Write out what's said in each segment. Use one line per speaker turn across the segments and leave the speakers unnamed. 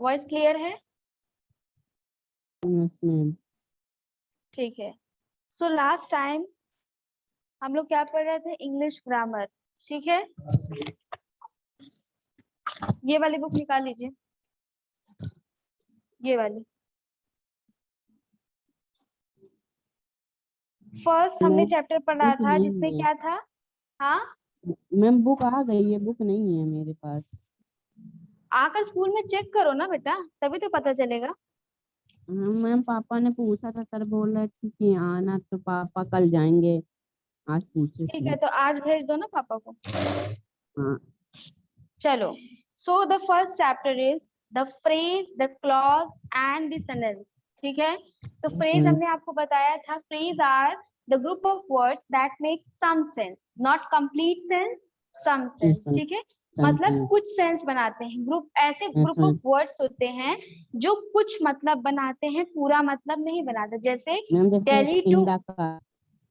Voice clear है?
Yes ma'am.
ठीक है। सो लास्ट टाइम हम लोग क्या पढ़ रहे थे? English grammar. ठीक है, ये वाली बुक निकाल लीजिए, ये वाली। फर्स्ट हमने चैप्टर पढ़ा
बुक
था
नहीं
जिसमें
है
क्या था? हाँ,
मैम, बुक आ गई है, बुक नहीं है मेरे पास।
आकर स्कूल में चेक करो ना बेटा, तभी तो पता चलेगा।
हाँ मैम, पापा ने पूछा था, सर बोल रहे थे कि आना, तो पापा कल जाएंगे, आज पूछे
ठीक
थे।
है, तो आज भेज दो ना पापा को।
हाँ।
चलो, so the first chapter is the phrase, the clause and the sentence. ठीक है, तो फ्रेज हमने आपको बताया था, phrase are the group of words that make some sense, not complete sense, some sense. ठीक है, मतलब कुछ सेंस बनाते हैं। ग्रुप, ऐसे ग्रुप ऑफ वर्ड्स होते हैं जो कुछ मतलब बनाते हैं, पूरा मतलब नहीं बनाते। जैसे
मैम जैसे
दिल्ली टू,
इंदा का,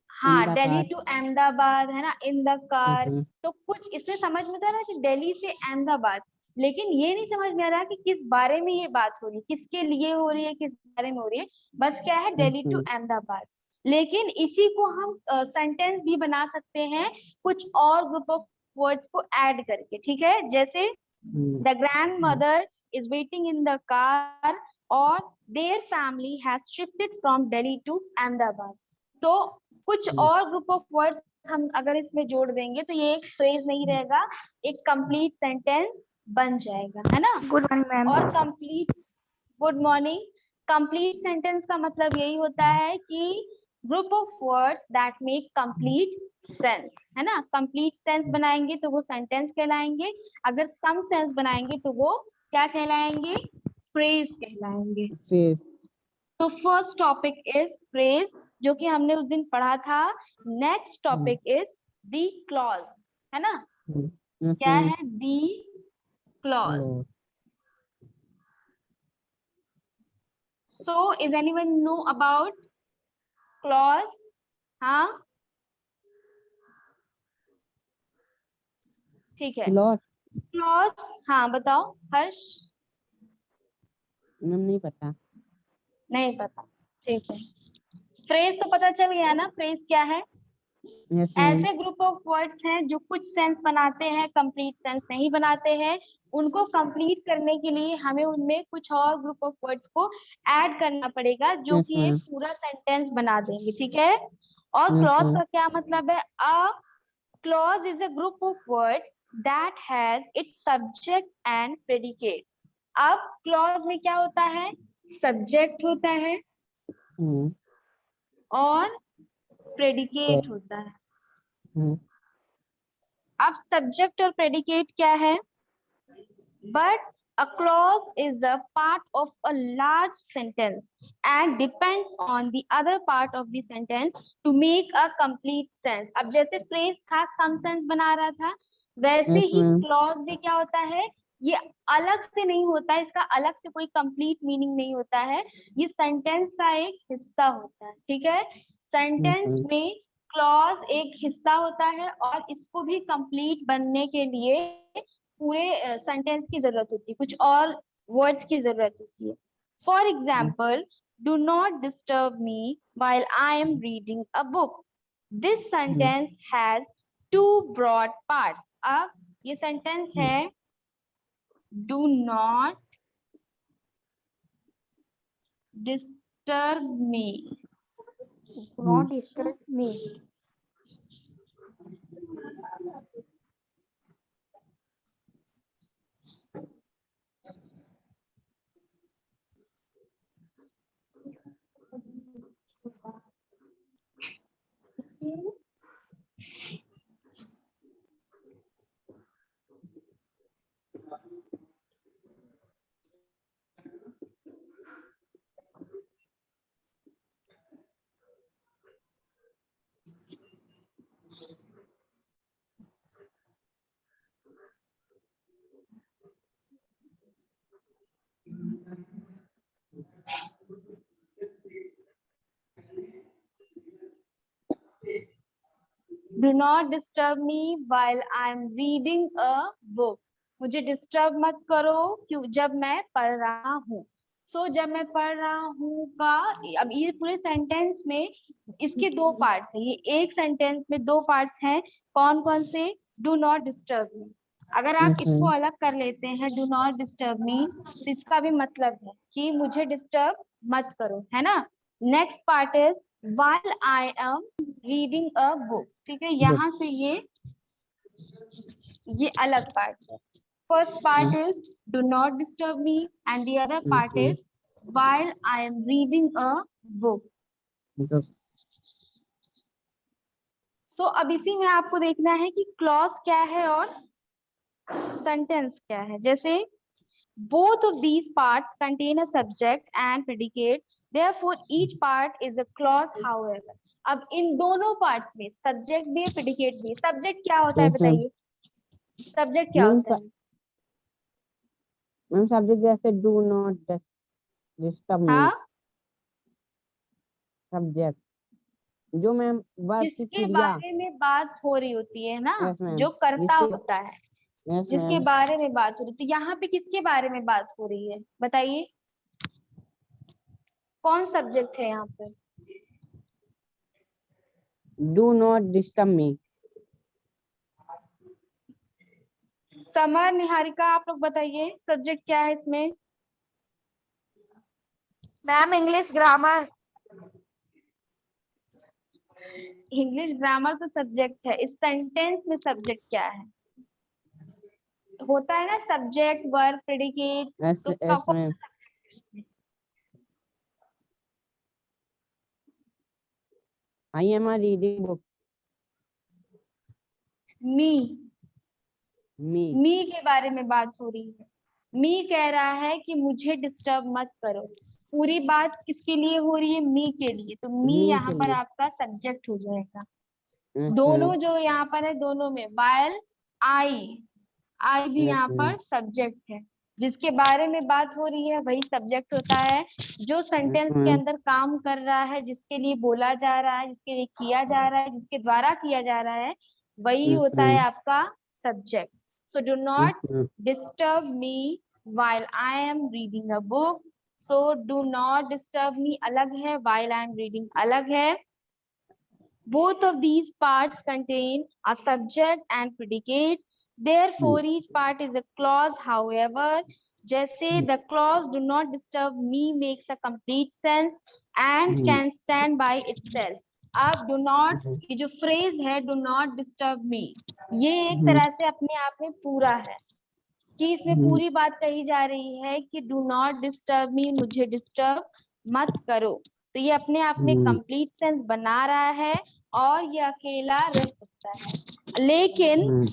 हाँ,
इंदा
दिल्ली
का।
टू अहमदाबाद, है ना, इन द कार।
हम्म,
तो कुछ इससे समझ में तो आ रहा है कि दिल्ली से अहमदाबाद, लेकिन ये नहीं समझ में आ रहा कि किस बारे में ये बात हो रही है, किसके लिए हो रही है, किस बारे में हो रही है। बस क्या है, दिल्ली टू अहमदाबाद। लेकिन इसी को हम सेंटेंस भी बना सकते हैं कुछ और ग्रुप ऑफ वर्ड्स को ऐड करके। ठीक है, जैसे the grandmother is waiting in the car, और their family has shifted from Delhi to Ahmedabad. तो कुछ और ग्रुप ऑफ वर्ड्स हम अगर इसमें जोड़ देंगे तो ये एक फ्रेज नहीं रहेगा, एक कंप्लीट सेंटेंस बन जाएगा, है ना।
Good morning ma'am.
और complete, good morning. Complete sentence का मतलब यही होता है कि group of words that make complete sense, है ना। कंप्लीट सेंस बनाएंगे तो वो सेंटेंस कहलाएंगे, अगर सम सेंस बनाएंगे तो वो क्या कहलाएंगे? फ्रेज कहलाएंगे।
फेस।
तो फर्स्ट टॉपिक इज फ्रेज, जो कि हमने उस दिन पढ़ा था। Next topic is the clause, है ना। क्या है? The clause. So is anyone know about clause? हाँ, ठीक है।
क्लॉज
क्लॉज, हाँ बताओ हर्ष।
मैम नहीं पता।
नहीं पता, ठीक है। फ्रेज तो पता चल गया ना, फ्रेज क्या है?
Yes ma'am.
ऐसे ग्रुप ऑफ वर्ड्स हैं जो कुछ सेंस बनाते हैं, कंप्लीट सेंस नहीं बनाते हैं। उनको कंप्लीट करने के लिए हमें उनमें कुछ और ग्रुप ऑफ वर्ड्स को ऐड करना पड़ेगा, जो
यस
कि एक
मैम।
पूरा सेंटेंस बना देंगे। ठीक है, और
यस
क्लॉज
मैम।
का क्या मतलब है? अ clause is a group of words that has its subject and predicate. अब क्लॉज में क्या होता है? सब्जेक्ट होता है और प्रेडिकेट होता है। अब सब्जेक्ट और प्रेडिकेट क्या है? But a clause is a part of a large sentence and depends on the other part of the sentence to make a complete sense. अब जैसे phrase था some sense बना रहा था, वैसे
यस
ही
मैम।
clause भी क्या होता है? ये अलग से नहीं होता है, इसका अलग से कोई कंप्लीट मीनिंग नहीं होता है, ये सेंटेंस का एक हिस्सा होता है। ठीक है, सेंटेंस में क्लॉज एक हिस्सा होता है और इसको भी कंप्लीट बनने के लिए पूरे सेंटेंस की जरूरत होती है, कुछ और वर्ड्स की जरूरत होती है। For example, do not disturb me while I am reading a book. This sentence has two broad parts. अब ये सेंटेंस है, do not disturb me,
not disturb me.
do not disturb me while I am reading a book. मुझे disturb मत करो क्यों जब मैं पढ़ रहा हूँ। सो जब मैं पढ़ रहा हूँ का, अब ये पूरे सेंटेंस में इसके दो पार्ट्स हैं, ये एक सेंटेंस में दो पार्ट्स हैं। कौन कौन से? डू नॉट डिस्टर्ब मी। अगर आप इसको अलग कर लेते हैं डू नॉट डिस्टर्ब मी, तो इसका भी मतलब है कि मुझे डिस्टर्ब मत करो, है ना। Next part is while I am reading a book. ठीक है, यहाँ से ये अलग पार्ट है। First part is do not disturb me and the other part is while I am reading a book. So अब इसी में आपको देखना है कि क्लॉज क्या है और सेंटेंस क्या है। जैसे both of these parts contain a subject and predicate, therefore each part is a clause however। अब इन दोनों पार्ट्स में सब्जेक्ट भी है प्रेडिकेट भी है। सब्जेक्ट क्या होता है बताइए, सब्जेक्ट क्या होता है?
मैम सब्जेक्ट जैसे डू नॉट डिस्टर्ब मी,
हाँ,
सब्जेक्ट जो मैम वर्ब की
जिसके
क्रिया।
बारे में बात हो रही होती है ना,
यस मैम,
जो करता होता है,
यस
जिसके
मैम,
बारे में बात हो रही है। तो यहाँ पे किसके बारे में बात हो रही है बताइए, कौन सब्जेक्ट है यहाँ पे?
Do not disturb me.
Summer, Niharika, आप लोग बताइए सब्जेक्ट क्या है इसमें?
Ma'am English grammar.
English grammar तो सब्जेक्ट है, इस सेंटेंस में सब्जेक्ट क्या है? होता है ना सब्जेक्ट वर्ब प्रेडिकेट,
यस
तो
यस
कौन
ma'am, I am reading book.
Me,
me,
me के बारे में बात हो रही है। मी कह रहा है कि मुझे डिस्टर्ब मत करो। पूरी बात किसके लिए हो रही है? मी के लिए। तो मी
मी
यहाँ
के
पर
लिए।
आपका सब्जेक्ट हो जाएगा।
यस
दोनों
मैम,
जो यहाँ पर है, दोनों में वाइल आई भी
यस
यहाँ
मैम,
पर सब्जेक्ट है। जिसके बारे में बात हो रही है वही सब्जेक्ट होता है। जो
यस
सेंटेंस के
मैम,
अंदर काम कर रहा है, जिसके लिए बोला जा रहा है, जिसके लिए किया जा रहा है, जिसके द्वारा किया जा रहा है, वही
यस
होता है
मैम,
आपका subject. So do
yes
not
ma'am,
disturb me while I am reading a book। so do not disturb me अलग है, while I am reading अलग है। Both of these parts contain a subject and predicate, therefore each part is a clause however। जैसे the clause do not disturb me makes a complete sense and can stand by itself। अब do not, ये जो phrase है do not disturb me, ये एक तरह से अपने आप में पूरा है कि इसमें पूरी बात कही जा रही है कि डू नॉट डिस्टर्ब मी, मुझे डिस्टर्ब मत करो। तो ये अपने आप में कंप्लीट सेंस बना रहा है और ये अकेला रह सकता है। लेकिन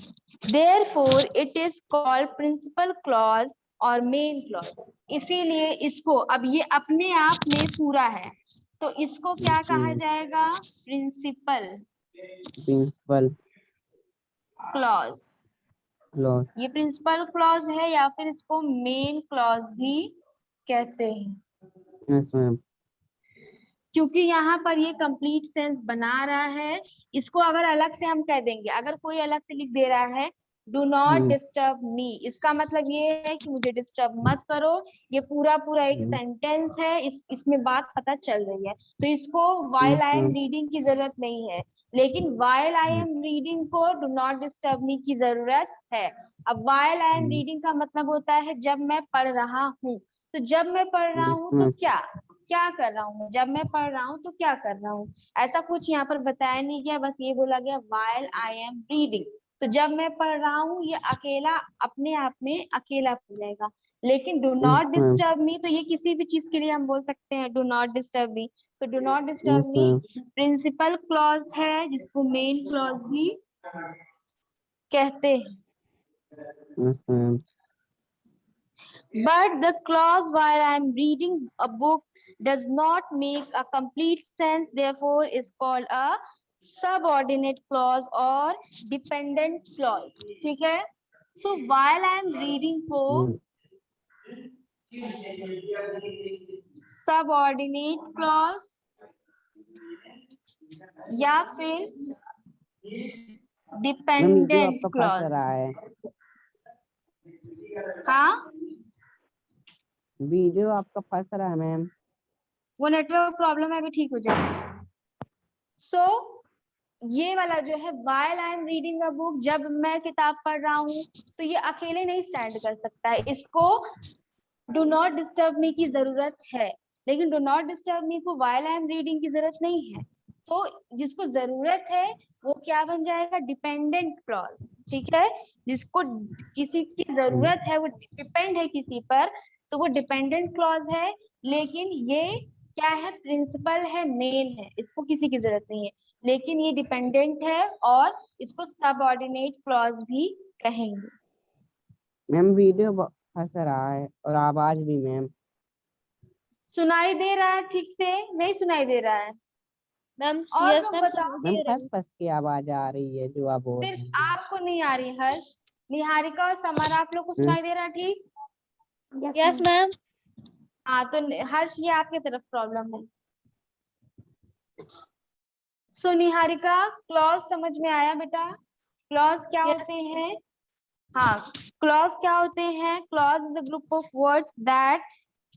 therefore it is called principal clause और मेन क्लॉज। इसीलिए इसको, अब ये अपने आप में पूरा है तो इसको क्या कहा जाएगा? Principal
principal
clause.
क्लॉज।
ये प्रिंसिपल क्लॉज है या फिर इसको मेन क्लॉज भी कहते हैं,
यस मैम,
क्योंकि यहाँ पर ये कंप्लीट सेंस बना रहा है। इसको अगर अलग से हम कह देंगे, अगर कोई अलग से लिख दे रहा है डू नॉट डिस्टर्ब मी, इसका मतलब ये है कि मुझे डिस्टर्ब मत करो। ये पूरा पूरा एक सेंटेंस है, इसमें बात पता चल रही है, तो इसको व्हाइल आई एम रीडिंग की जरूरत नहीं है। लेकिन व्हाइल आई एम रीडिंग को डू नॉट डिस्टर्ब मी की जरूरत है। अब व्हाइल आई एम रीडिंग का मतलब होता है जब मैं पढ़ रहा हूँ। तो जब मैं पढ़ रहा हूँ तो क्या क्या कर रहा हूँ? जब मैं पढ़ रहा हूँ तो क्या कर रहा हूँ? ऐसा कुछ यहाँ पर बताया नहीं गया, बस ये बोला गया while I am reading। तो जब मैं पढ़ रहा हूँ ये अकेला अपने आप में अकेला पढ़ जाएगा। लेकिन डू नॉट डिस्टर्ब मी, तो ये किसी भी चीज के लिए हम बोल सकते हैं डू नॉट डिस्टर्ब मी। तो do not disturb me principal clause है जिसको मेन क्लॉज भी कहते हैं। But the clause while I am reading a book does not make a complete sense, therefore is called a subordinate clause or dependent clause। ठीक है? So while I am reading को subordinate clause या फिर
ma'am ये जो
dependent
आपका पढ़
clause,
रहा है
हाँ,
वीडियो आपका फंस रहा है मैम।
वो नेटवर्क प्रॉब्लम है, अभी ठीक हो जाएगा। सो ये वाला जो है while I am reading a book, जब मैं किताब पढ़ रहा हूँ तो ये अकेले नहीं स्टैंड कर सकता है, इसको डू नॉट डिस्टर्ब मी की जरूरत है, लेकिन डू नॉट डिस्टर्ब मी को while I am reading की जरूरत नहीं है। तो जिसको जरूरत है वो क्या बन जाएगा, डिपेंडेंट क्लॉज। ठीक है, जिसको किसी की जरूरत है, वो डिपेंड है किसी पर, तो वो डिपेंडेंट क्लॉज है। लेकिन ये क्या है, प्रिंसिपल है, मेन है, इसको किसी की जरूरत नहीं है, लेकिन ये डिपेंडेंट है और इसको सबऑर्डिनेट क्लॉज भी कहेंगे।
मैम वीडियो फंस रहा है और आवाज भी मैम।
सुनाई दे रहा है ठीक से, नहीं सुनाई दे रहा है?
मैम
और
यस
लोग
मैम
बताओ,
मैम फंस फंस की आवाज आ रही है जो आप बोल रहे
सिर्फ
हैं।
आपको नहीं आ रही हर्ष, निहारिका और समर आप लोग को सुनाई दे रहा है ठीक?
Yes ma'am.
हाँ तो हर्ष ये आपके तरफ प्रॉब्लम है। सो निहारिका, क्लॉज समझ में आया बेटा? क्लॉज क्या होते हैं? हाँ, क्लॉज क्या होते हैं? Clause is a group of words that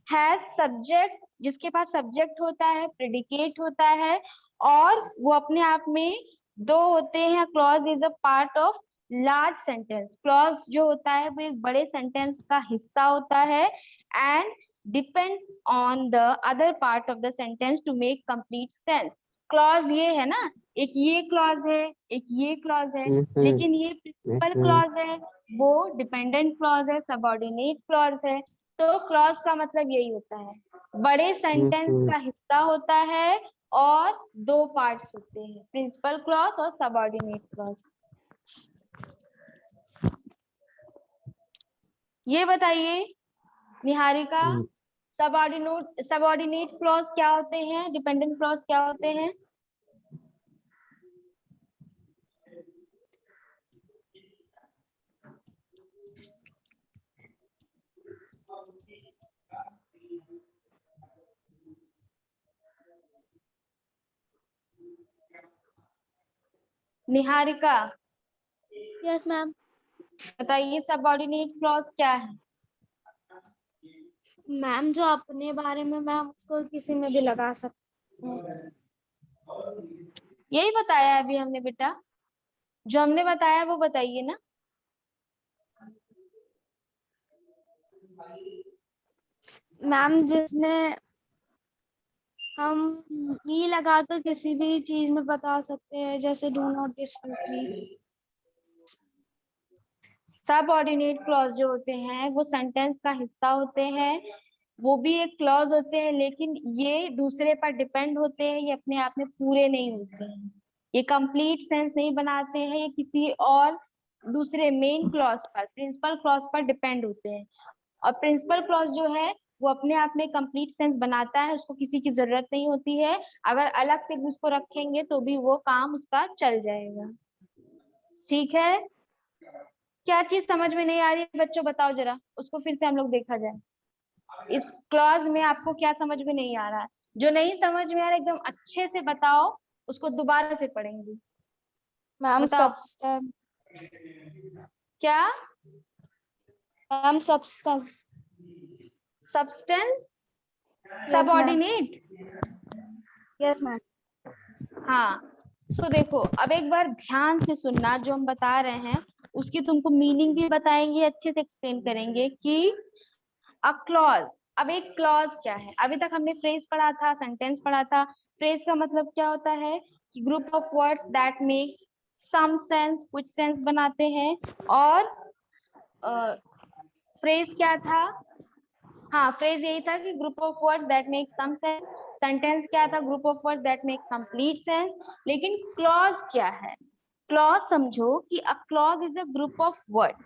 has subject, जिसके पास सब्जेक्ट होता है, प्रेडिकेट होता है, और वो अपने आप में दो होते हैं। Clause is a part of large sentence. Clause जो होता है वो एक बड़े सेंटेंस का हिस्सा होता है and depends on the other part of the sentence to make complete sense. Clause ये है ना, एक ये क्लॉज है, एक ये क्लॉज है, लेकिन ये प्रिंसिपल क्लॉज है, वो डिपेंडेंट क्लॉज है, सबऑर्डिनेट क्लॉज है। तो क्लॉज का मतलब यही होता है, बड़े सेंटेंस का हिस्सा होता है और दो पार्ट्स होते हैं, प्रिंसिपल क्लॉज और सबऑर्डिनेट क्लॉज। ये बताइए निहारिका, सबऑर्डिनेट क्लॉज क्या होते हैं, डिपेंडेंट क्लॉज क्या होते हैं? Niharika
yes ma'am.
बताइए सबऑर्डिनेट क्लॉज क्या है?
मैम जो अपने बारे में मैम उसको किसी में भी लगा सकते हैं।
यही बताया अभी हमने बेटा, जो हमने बताया वो बताइए ना।
मैम जिसमें हम मी लगाकर किसी भी चीज में बता सकते हैं, जैसे do not disturb me.
Subordinate clause जो होते हैं वो सेंटेंस का हिस्सा होते हैं, वो भी एक क्लॉज होते हैं, लेकिन ये दूसरे पर डिपेंड होते हैं, ये अपने आप में पूरे नहीं होते हैं, ये कंप्लीट सेंस नहीं बनाते हैं, ये किसी और दूसरे मेन क्लॉज पर, प्रिंसिपल क्लॉज पर डिपेंड होते हैं। और प्रिंसिपल क्लॉज जो है वो अपने आप में कंप्लीट सेंस बनाता है, उसको किसी की जरूरत नहीं होती है, अगर अलग से भी उसको रखेंगे तो भी वो काम उसका चल जाएगा। ठीक है, क्या चीज समझ में नहीं आ रही है बच्चों, बताओ जरा, उसको फिर से हम लोग देखा जाए। इस क्लॉज में आपको क्या समझ में नहीं आ रहा है? जो नहीं समझ में आ रहा है एकदम अच्छे से बताओ, उसको दोबारा से पढ़ेंगे।
मैम
बताओ
सब्सटेंस।
क्या?
Ma'am substance.
Substance,
yes ma'am.
Subordinate.
Yes ma'am.
हाँ, तो देखो अब एक बार ध्यान से सुनना, जो हम बता रहे हैं उसकी तुमको मीनिंग भी बताएंगे, अच्छे से एक्सप्लेन करेंगे कि अ क्लॉज। अब एक क्लॉज क्या है, अभी तक हमने फ्रेज पढ़ा था, सेंटेंस पढ़ा था। फ्रेज का मतलब क्या होता है कि group of words that make some sense, कुछ सेंस बनाते हैं। और फ्रेज क्या था? हाँ, फ्रेज यही था कि group of words that make some sense. Sentence क्या था? Group of words that make complete sense. लेकिन क्लॉज क्या है? क्लॉज समझो कि a clause is a group of words.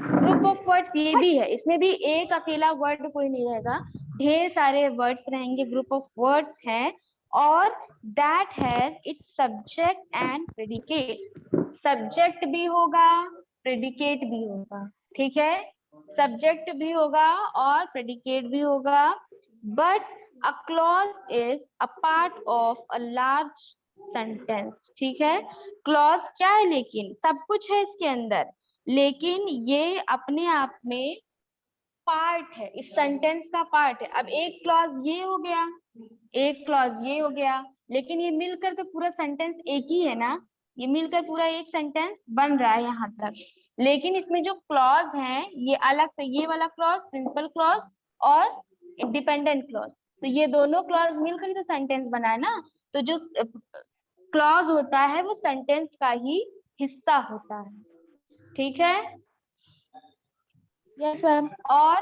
Group of words ये भी है, इसमें भी एक अकेला वर्ड कोई नहीं रहेगा, ढेर सारे वर्ड्स रहेंगे, ग्रुप ऑफ वर्ड्स हैं, और that has its subject and predicate. Subject भी होगा, प्रेडिकेट भी होगा, ठीक है, सब्जेक्ट भी होगा और प्रेडिकेट भी होगा। But a clause is a part of a large sentence. ठीक है, क्लॉज क्या है, लेकिन सब कुछ है इसके अंदर, लेकिन ये अपने आप में पार्ट है, इस सेंटेंस का पार्ट है। अब एक क्लॉज ये हो गया, एक क्लॉज ये हो गया, लेकिन ये मिलकर तो पूरा सेंटेंस एक ही है ना, ये मिलकर पूरा एक सेंटेंस बन रहा है यहाँ तक। लेकिन इसमें जो क्लॉज है ये अलग से, ये वाला क्लॉज प्रिंसिपल क्लॉज और इंडिपेंडेंट क्लॉज, तो ये दोनों क्लॉज मिलकर ही तो सेंटेंस बना है ना। तो जो क्लॉज होता है वो सेंटेंस का ही हिस्सा होता है, ठीक है।
Yes ma'am.
और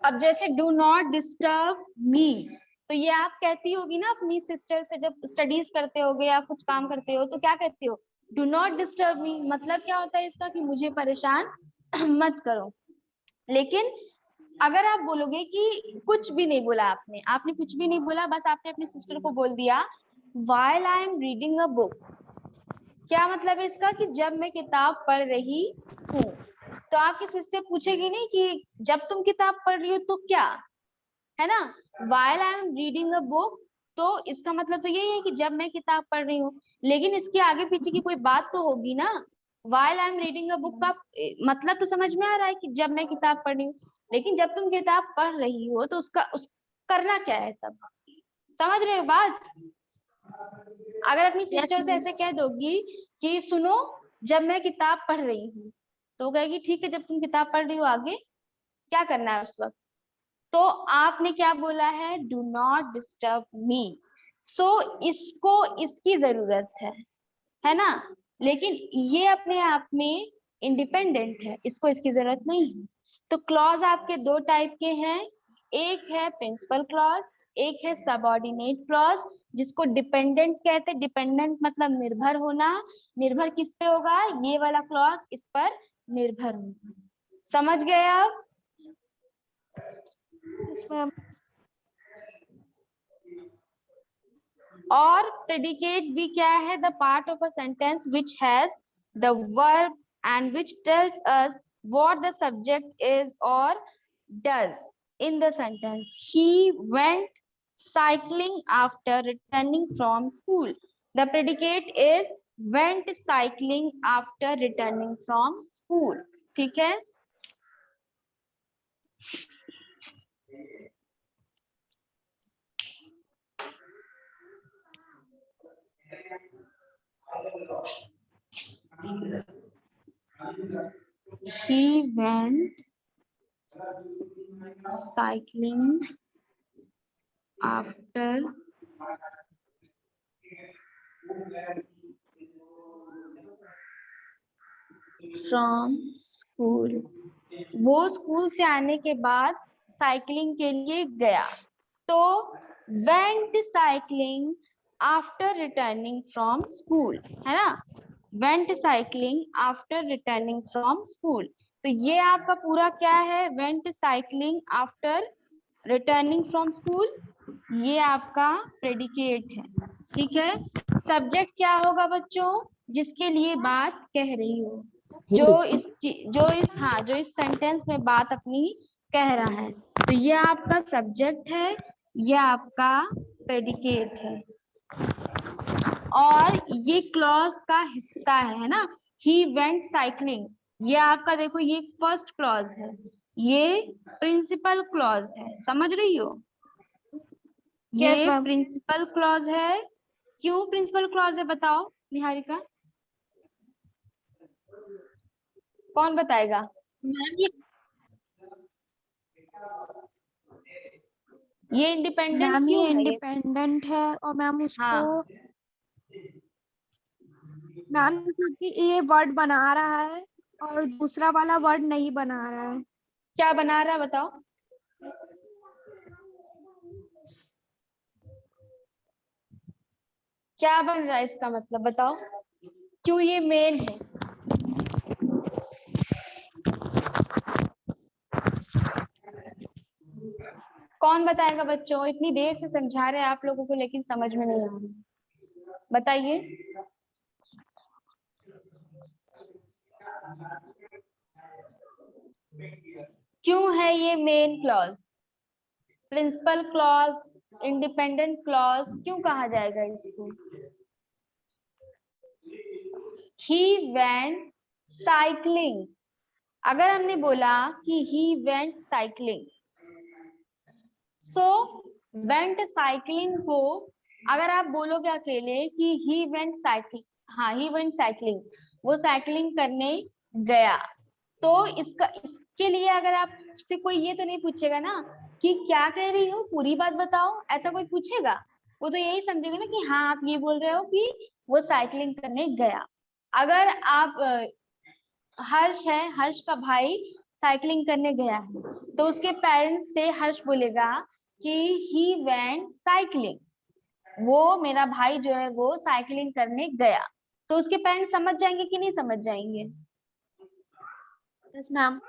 अब जैसे डू नॉट डिस्टर्ब मी, तो ये आप कहती होगी ना अपनी सिस्टर से जब स्टडीज करते होगे या कुछ काम करते हो तो क्या कहते हो, डू नॉट डिस्टर्ब मी। मतलब क्या होता है इसका कि मुझे परेशान मत करो। लेकिन अगर आप बोलोगे कि कुछ भी नहीं बोला आपने, आपने कुछ भी नहीं बोला, बस आपने अपनी सिस्टर को बोल दिया while I am reading a book, क्या मतलब है इसका कि जब मैं किताब पढ़ रही हूँ। तो आपकी सिस्टर पूछेगी नहीं कि जब तुम किताब पढ़ रही हो तो क्या, है ना। while I am reading a book, तो इसका मतलब तो यही है कि जब मैं किताब पढ़ रही हूँ। लेकिन इसके आगे पीछे की कोई बात तो होगी ना। while I am reading a book का मतलब तो समझ में आ रहा है कि जब मैं किताब पढ़ रही हूँ, लेकिन जब तुम किताब पढ़ रही हो तो उस करना क्या है तब, समझ रहे हो बात। अगर अपनी सिस्टर से ऐसे कह दोगी कि सुनो जब मैं किताब पढ़ रही हूँ, तो वो कहेगी ठीक है, जब तुम किताब पढ़ रही हो आगे क्या करना है उस वक्त। तो आपने क्या बोला है, डू नॉट डिस्टर्ब मी। सो इसको इसकी जरूरत है ना। लेकिन ये अपने आप में इंडिपेंडेंट है, इसको इसकी जरूरत नहीं है। तो क्लॉज आपके दो टाइप के हैं, एक है प्रिंसिपल क्लॉज, एक है सबऑर्डिनेट क्लॉज, जिसको डिपेंडेंट कहते हैं। डिपेंडेंट मतलब निर्भर होना, निर्भर किस पे होगा, ये वाला क्लॉज इस पर निर्भर होगा। समझ गए आप।
Yes ma'am.
और प्रेडिकेट भी क्या है, the part of a sentence which has the verb and which tells us what the subject is और does in the sentence. He went cycling after returning from school. The predicate is went cycling after returning from school. ठीक है। He went cycling after from school. वो school से आने के बाद cycling के लिए गया। तो went cycling after returning from school, है ना। went cycling after returning from school, तो ये आपका पूरा क्या है, went cycling after returning from school, ये आपका प्रेडिकेट है, ठीक है। सब्जेक्ट क्या होगा बच्चों, जिसके लिए बात कह रही हो, जो इस सेंटेंस में बात अपनी कह रहा है, तो ये आपका सब्जेक्ट है, ये आपका प्रेडिकेट है। और ये क्लॉज का हिस्सा है ना। ही वेंट साइकिलिंग, ये आपका देखो ये फर्स्ट क्लॉज है, ये प्रिंसिपल क्लॉज है, समझ रही हो।
Yes,
ये
ma'am.
प्रिंसिपल क्लॉज है। क्यों प्रिंसिपल क्लॉज है बताओ निहारिका, कौन बताएगा।
मैम
ये इंडिपेंडेंट
मैम
क्यों
ये
है ये?
इंडिपेंडेंट है और मैम उसको
हाँ
मैम क्योंकि ये वर्ड बना रहा है और दूसरा वाला वर्ड नहीं बना रहा है।
क्या बना रहा है बताओ। क्या बन रहा है इसका मतलब बताओ, क्यों ये मेन है। कौन बताएगा बच्चों, इतनी देर से समझा रहे हैं आप लोगों को लेकिन समझ में नहीं आ रहा, बताइए। क्यों है ये main clause, principal clause, independent clause, क्यों कहा जाएगा इसको। ही वेंट साइकिलिंग अगर हमने बोला कि he went cycling, so went cycling को अगर आप बोलोगे अकेले कि ही वेंट साइकिल, हाँ ही वेंट साइकिलिंग, वो साइकिलिंग करने गया, तो इसके लिए अगर आपसे कोई ये तो नहीं पूछेगा ना कि क्या कह रही हो, पूरी बात बताओ, ऐसा कोई पूछेगा? वो तो यही समझेगा ना कि हाँ आप ये बोल रहे हो कि वो साइकिलिंग करने गया। अगर आप हर्ष है, हर्ष का भाई साइकिलिंग करने गया है, तो उसके पेरेंट्स से हर्ष बोलेगा कि ही वेंट साइकिलिंग, वो मेरा भाई जो है वो साइकिलिंग करने गया, तो उसके पेरेंट्स समझ जाएंगे कि नहीं समझ जाएंगे?
Yes ma'am.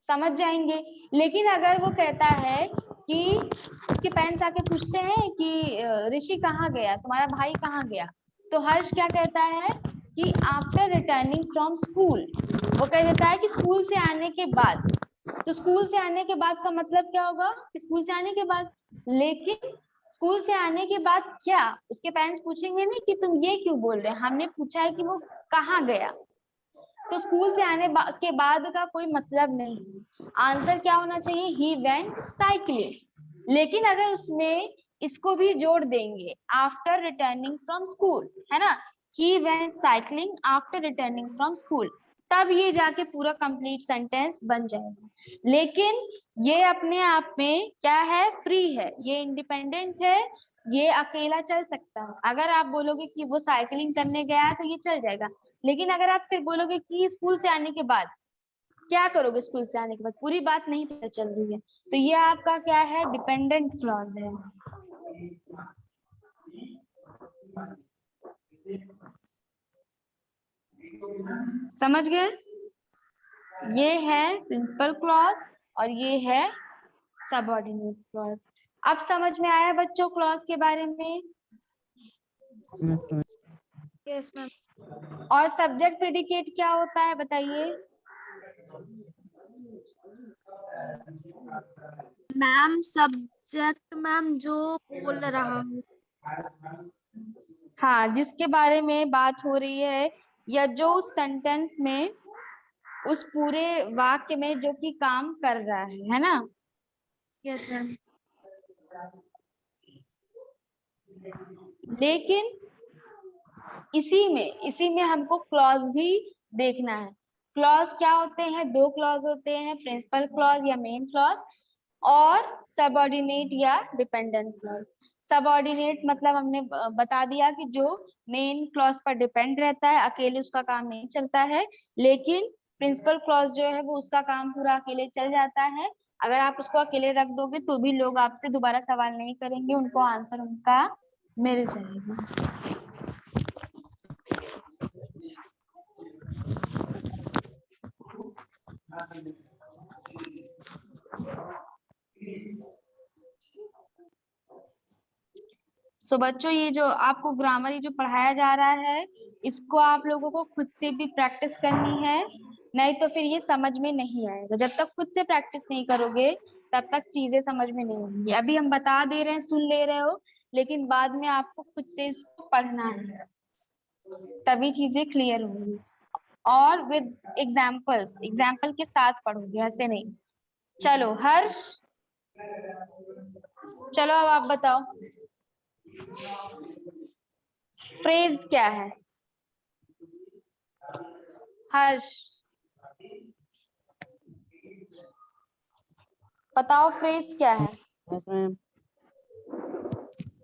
समझ जाएंगे। लेकिन अगर वो कहता है कि उसके पेरेंट्स आके पूछते हैं कि ऋषि कहाँ गया, तुम्हारा भाई कहाँ गया, तो हर्ष क्या कहता है कि आफ्टर रिटर्निंग फ्रॉम स्कूल, वो कह देता है कि स्कूल से आने के बाद। तो स्कूल से आने के बाद का मतलब क्या होगा कि स्कूल से आने के बाद, लेकिन स्कूल से आने के बाद क्या, उसके पेरेंट्स पूछेंगे नहीं कि तुम ये क्यों बोल रहे हैं, हमने पूछा है कि वो कहाँ गया। तो स्कूल से आने के बाद का कोई मतलब नहीं, आंसर क्या होना चाहिए, ही वेंट साइकिलिंग। लेकिन अगर उसमें इसको भी जोड़ देंगे आफ्टर रिटर्निंग फ्रॉम स्कूल, है ना, he went cycling after returning from school, तब ये जाके पूरा कंप्लीट सेंटेंस बन जाएगा। लेकिन ये अपने आप में क्या है, फ्री है, ये इंडिपेंडेंट है, ये अकेला चल सकता है। अगर आप बोलोगे कि वो साइकिलिंग करने गया है तो ये चल जाएगा। लेकिन अगर आप सिर्फ बोलोगे कि स्कूल से आने के बाद क्या करोगे, स्कूल से आने के बाद पूरी बात नहीं पता चल रही है, तो ये आपका क्या है, डिपेंडेंट क्लॉज है। समझ गए? ये है प्रिंसिपल क्लॉज और ये है सबऑर्डिनेट क्लॉज। अब समझ में आया बच्चों क्लॉज के बारे में?
Yes ma'am.
और सब्जेक्ट प्रेडिकेट क्या होता है बताइए?
मैम सब्जेक्ट मैम जो बोल रहा हूँ।
हाँ, जिसके बारे में बात हो रही है या जो उस सेंटेंस में, उस पूरे वाक्य में जो कि काम कर रहा है ना?
Yes ma'am.
लेकिन इसी में हमको क्लॉज भी देखना है। क्लॉज क्या होते हैं, दो क्लॉज होते हैं, प्रिंसिपल क्लॉज या मेन क्लॉज, और सबऑर्डिनेट या डिपेंडेंट क्लॉज। सबऑर्डिनेट मतलब हमने बता दिया कि जो मेन क्लॉज पर डिपेंड रहता है, अकेले उसका काम नहीं चलता है। लेकिन प्रिंसिपल क्लॉज जो है वो उसका काम पूरा अकेले चल जाता है। अगर आप उसको अकेले रख दोगे तो भी लोग आपसे दोबारा सवाल नहीं करेंगे, उनको आंसर उनका मिल जाएगा। सो बच्चों, ये जो आपको ग्रामर ये जो पढ़ाया जा रहा है, इसको आप लोगों को खुद से भी प्रैक्टिस करनी है, नहीं तो फिर ये समझ में नहीं आएगा। जब तक खुद से प्रैक्टिस नहीं करोगे तब तक चीजें समझ में नहीं आएंगी। अभी हम बता दे रहे हैं, सुन ले रहे हो, लेकिन बाद में आपको खुद से इसको पढ़ना है, तभी चीजें क्लियर होंगी। और विद एग्जाम्पल्स, एग्जाम्पल के साथ पढ़ोगे, ऐसे नहीं। चलो हर्ष, चलो अब आप बताओ फ्रेज क्या है? हर्ष बताओ फ्रेज क्या है?
Yes ma'am.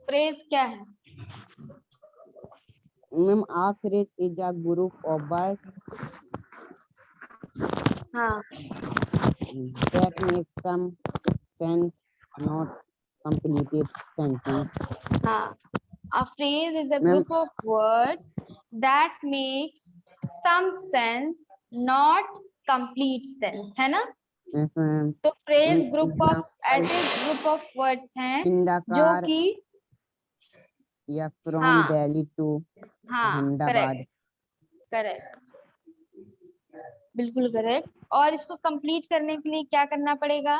फ्रेज क्या है?
Ma'am a phrase is a group of words
हाँ,
that make some sense, not completed sentence.
हाँ, a phrase is a
ma'am
group of words that makes some sense, not complete sense, है ना?
Yes ma'am.
तो phrase
ma'am
group of,
example
ऐसे group of words हैं
in the
जो
car
कि,
या from
हाँ
दिल्ली टू
हाँ,
अहमदाबाद।
करेक्ट, करेक्ट, बिल्कुल करेक्ट। और इसको कंप्लीट करने के लिए क्या करना पड़ेगा?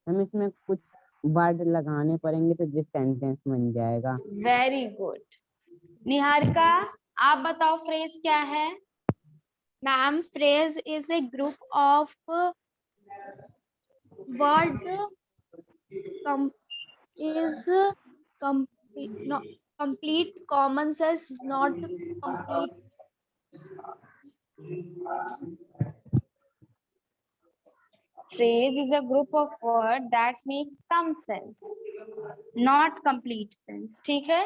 हम इसमें कुछ वर्ड लगाने पड़ेंगे तो जिस सेंटेंस बन जाएगा।
Very good. निहारिका, आप बताओ फ्रेज क्या है?
Ma'am, phrase is a group of word is not complete common sense, not complete.
Phrase is a group of word that makes some sense, not complete sense. ठीक है,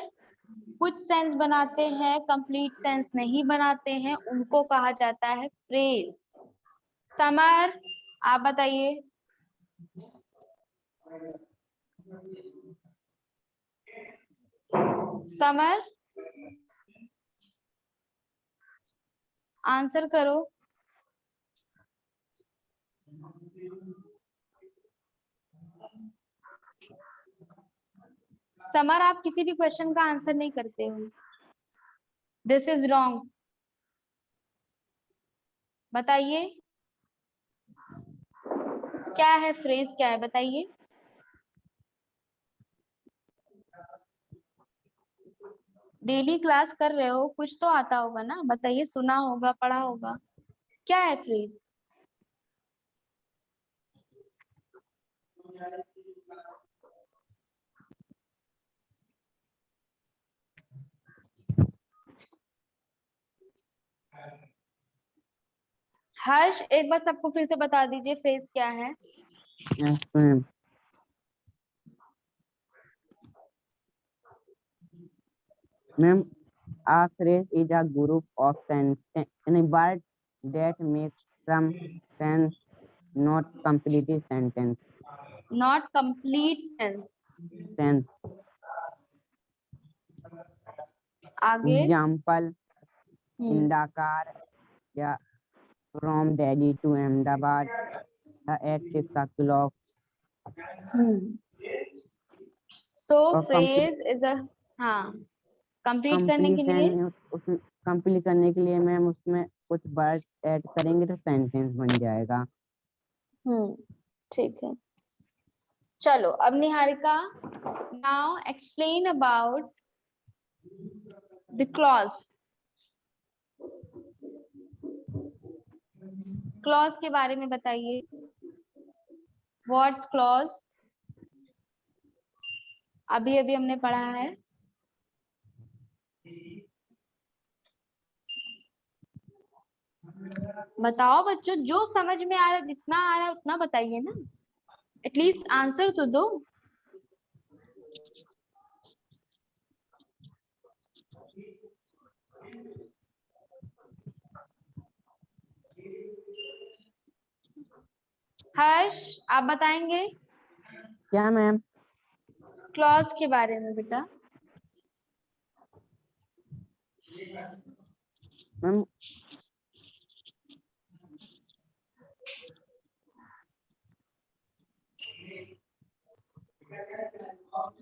कुछ sense बनाते हैं, complete sense नहीं बनाते हैं, उनको कहा जाता है फ्रेज। समर, आप बताइए। समर, आंसर करो। समर, आप किसी भी क्वेश्चन का आंसर नहीं करते हो, दिस इज रॉन्ग। बताइए क्या है फ्रेज, क्या है बताइए। डेली क्लास कर रहे हो, कुछ तो आता होगा ना, बताइए, सुना होगा, पढ़ा होगा, क्या है फ्रेज। हर्ष, एक बार सबको फिर से बता दीजिए फ्रेज क्या है।
Yes, ma'am. Ma'am, a phrase is a group of sentence in a word that makes some sense, not complete sentence.
Not complete sense.
Sense.
आगे।
Example, in the car, yeah, from Delhi to Ahmedabad, at 6 o'clock.
सो
और
phrase is a, हाँ, complete करने के लिए।
उसमें complete करने के लिए मैम उसमें कुछ वर्ड ऐड करेंगे तो सेंटेंस बन जाएगा।
ठीक है, चलो अब Niharika, now explain about the clause. Clause के बारे में बताइए, व्हाट्स क्लॉज। अभी अभी हमने पढ़ा है। बताओ बच्चों, जो समझ में आ रहा है, जितना आ रहा है उतना बताइए ना, एटलीस्ट आंसर तो दो। हर्ष, आप बताएंगे
क्या मैम?
क्लॉज के बारे में बेटा।
मैम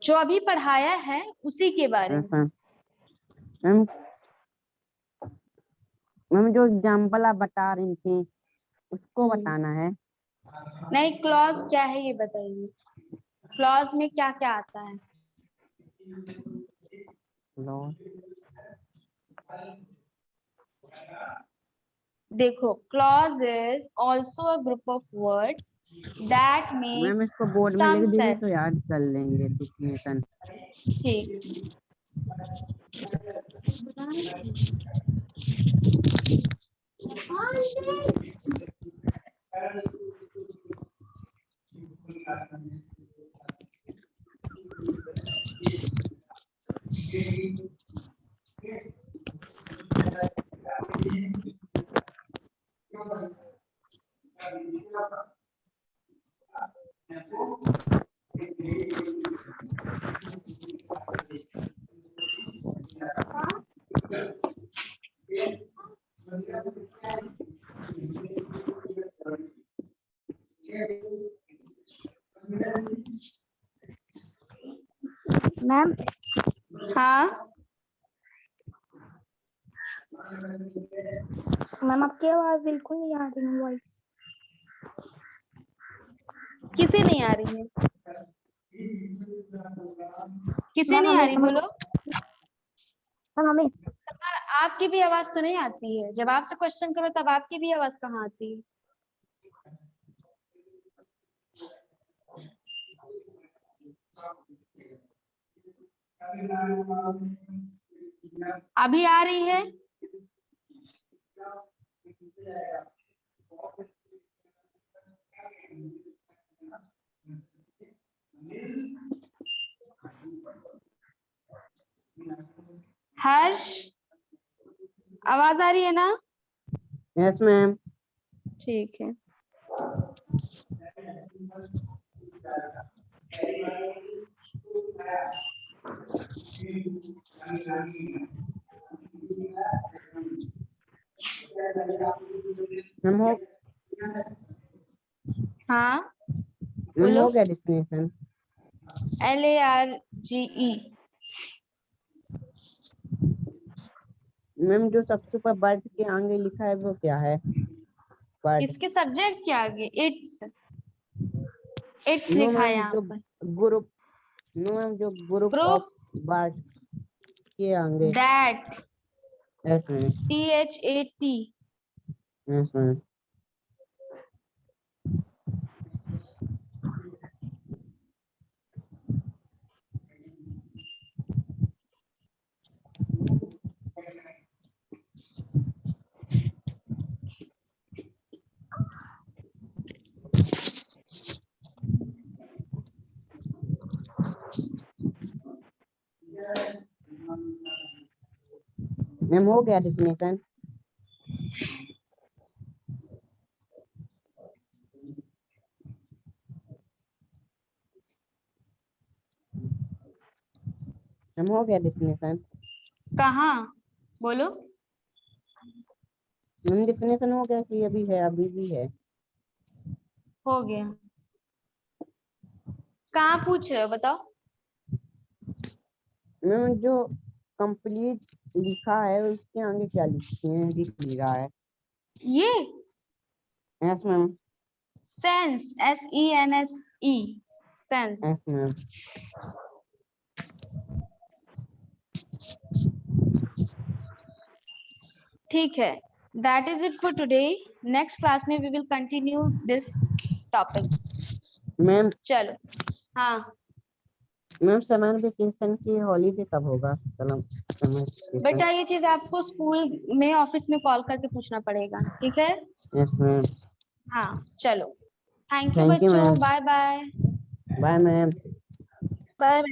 जो अभी पढ़ाया है उसी के बारे में।
मैम मैम जो एग्जाम्पल आप बता रही थी उसको बताना है।
नहीं, क्लॉज क्या है ये बताइए, क्लॉज में क्या क्या आता है। देखो, clause is also a group of words that
ma'am
make
इसको बोर्ड में
सम
लिख दीजिए
सेंस।
तो याद कर लेंगे डिफिनेशन।
ठीक।
मैम,
हाँ,
मैम आपकी आवाज बिल्कुल नहीं आ रही है, वॉइस।
किसे नहीं आ रही है, किसे नहीं आ रही, बोलो।
हमें
आपकी भी आवाज तो नहीं आती है, जब आपसे क्वेश्चन करो तब आपकी भी आवाज कहाँ आती है? अभी आ रही है? हर्ष, आवाज आ रही है ना?
Yes ma'am.
ठीक है।
मैम हो
हाँ
मैम
बोलो।
हो गया डेफिनेशन।
LARGE।
मैम जो सबसे ऊपर बर्ड के आगे लिखा है वो क्या है? बर्ड।
इसके सब्जेक्ट के आगे इट्स
नो
लिखा है
मैम
यहाँ
जो
पर।
ग्रुप, नो मैम जो ग्रुप ऑफ
ग्रुप
बर्ड के आगे।
That,
yes ma'am.
THAT।
Yes ma'am. Ma'am हो गया डेफिनेशन। मैम हो गया डेफिनेशन।
कहाँ? बोलो।
मैम डेफिनेशन हो गया कि अभी है, अभी भी है।
हो गया। कहाँ पूछ रहे हो बताओ?
मैम जो कंप्लीट लिखा है उसके आगे क्या लिखे हैं, दिख नहीं रहा है।
ये
yes ma'am.
Sense, SENSE, sense.
Yes ma'am.
ठीक है, that is it for today. Next class में we will continue this topic.
Ma'am
चलो। हाँ
मैम समर वेकेशन की हॉलीडे कब होगा? समर
बेटा,
वेकेशन।
ये चीज आपको स्कूल में ऑफिस में कॉल करके पूछना पड़ेगा, ठीक है?
Yes ma'am.
हाँ चलो। थैंक यू
थैंक यू
बच्चों,
ma'am.
Bye bye.
Bye ma'am.
Bye.